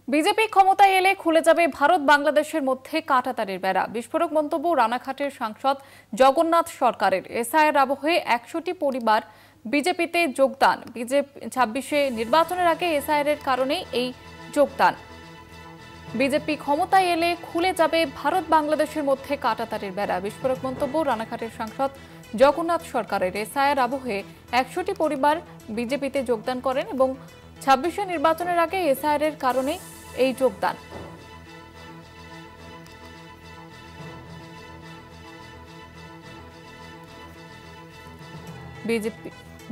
BJP ক্ষমতায় এলে খুলে যাবে ভারত বাংলাদেশের মধ্যে কাঁটাতারের বেড়া। বিস্ফোরক মন্তব্য রানাঘাটের সাংসদ জগন্নাথ সরকারের। এসআইআর আবহে ১০০টি পরিবার বিজেপিতে যোগদান। বিজেপি ২৬শে নির্বাচনের আগে এসআইআর এর কারণে এই যোগদান। বিজেপি ক্ষমতায় এলে খুলে যাবে ভারত বাংলাদেশের মধ্যে কাঁটাতারের বেড়া। বিস্ফোরক মন্তব্য রানাঘাটের সাংসদ জগন্নাথ সরকারের। এসআইআর আবহে ১০০টি পরিবার বিজেপিতে যোগদান করেন এবং ২৬শে নির্বাচনের আগে এসআইআর এর কারণে এই যোগদান।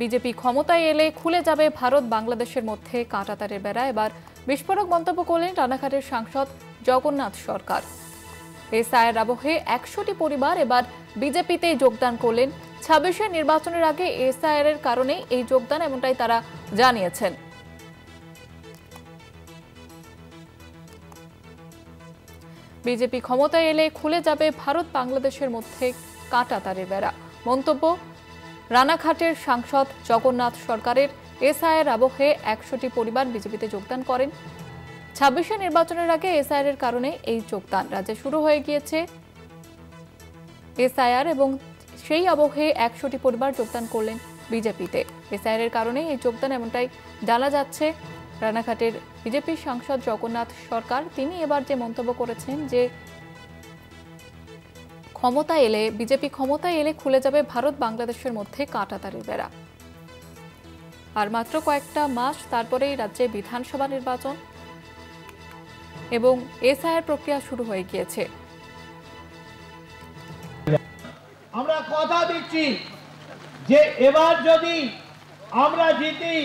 বিজেপি ক্ষমতায় এলে খুলে যাবে ভারত বাংলাদেশের মধ্যে কাঁটাতারের বেড়া। এবার বিস্ফোরক মন্তব্য করলেন রানাঘাটের সাংসদ জগন্নাথ সরকার। এসআইআর আবহে ১০০টি পরিবার এবার বিজেপিতে যোগদান করলেন। ২৬শে নির্বাচনের আগে এসআইআর এর কারণে এই যোগদান, এমনটাই তারা জানিয়েছেন। বিজেপি ক্ষমতায় এলে খুলে যাবে ভারত বাংলাদেশের মধ্যে কাঁটাতারের বেড়া। মন্তব্য রানাঘাটের সাংসদ জগন্নাথ সরকারের। এসআইআর আবহে ১০০টি পরিবার বিজেপিতে যোগদান করেন। ২৬শে নির্বাচনের আগে এসআইআর এর কারণে এই যোগদান। রাজ্যে শুরু হয়ে গিয়েছে এসআইআর এবং সেই আবহে ১০০টি পরিবার যোগদান করলেন বিজেপিতে। এসআইআর এর কারণে এই যোগদান, এমনটাই জানা যাচ্ছে। রানাঘাটের বিজেপি সাংসদ জগন্নাথ সরকার তিনি এবার যে মন্তব্য করেছেন যে বিজেপি ক্ষমতায় এলে খুলে যাবে ভারত বাংলাদেশের মধ্যে কাঁটাতারের বেড়া। আর মাত্র কয়েকটা মাস তারপরেই রাজ্যে বিধানসভা নির্বাচন এবং এসআইআর প্রক্রিয়া শুরু হয়ে গিয়েছে। আমরা কথা দিচ্ছি যে এবার যদি আমরা জিতি,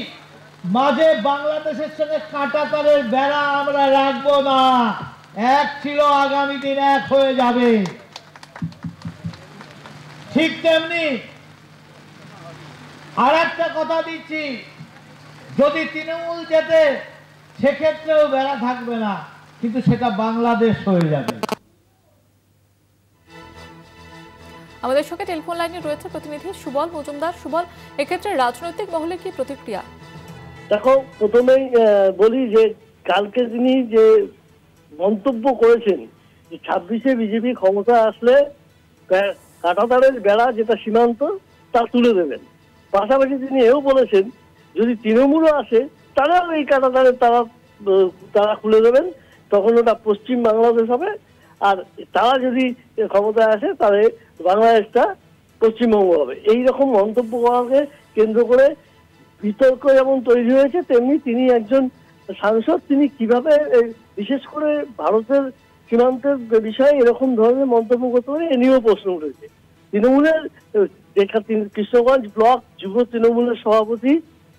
মাঝে বাংলাদেশের সঙ্গে কাঁটাতারের বেড়া আমরা রাখবো না। এক ছিল, আগামী দিন এক হয়ে যাবে। ঠিক তেমনি আর একটা কথা দিচ্ছি, যদি তৃণমূল জেতে সেক্ষেত্রেও বেড়া থাকবে না, কিন্তু সেটা বাংলাদেশ হয়ে যাবে। আমাদের সঙ্গে টেলিফোন লাইনে রয়েছে প্রতিনিধি সুবল মজুমদার। সুবল, এক্ষেত্রে রাজনৈতিক মহলে কি প্রতিক্রিয়া? দেখো, প্রথমেই বলি যে কালকে তিনি যে মন্তব্য করেছেন যে ২৬শে বিজেপি ক্ষমতা আসলে কাঁটাতারের বেড়া যেটা সীমান্ত তা তুলে দেবেন। পাশাপাশি তিনি এও বলেছেন যদি তৃণমূলও আসে তারাও এই কাঁটাতারের তারা খুলে দেবেন, তখন ওটা পশ্চিম বাংলাদেশ হবে। আর তারা যদি ক্ষমতায় আসে তাহলে বাংলাদেশটা পশ্চিমবঙ্গ হবে। এইরকম মন্তব্য করাকে কেন্দ্র করে বিতর্ক যেমন তৈরি হয়েছে, তেমনি তিনি একজন সাংসদ, তিনি কিভাবে বিশেষ করে ভারতের সীমান্তের বিষয়ে এরকম ধরনের মন্তব্য করতে পারে এ নিয়েও প্রশ্ন উঠেছে। তৃণমূলের কৃষ্ণগঞ্জ ব্লক যুব তৃণমূলের সভাপতি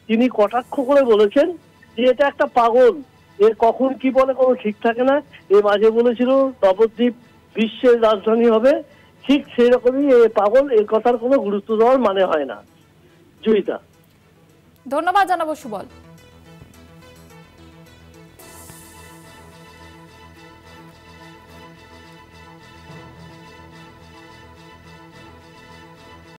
তিনি কটাক্ষ করে বলেছেন যে এটা একটা পাগল, এর কখন কি বলে কোনো ঠিক থাকে না। এর মাঝে বলেছিল নবদ্বীপ বিশ্বের রাজধানী হবে, ঠিক সেই রকমই এ পাগল, এর কথার কোনো গুরুত্ব দেওয়ার মানে হয় না। জয়িতা, ধন্যবাদ জানাবো সুবল।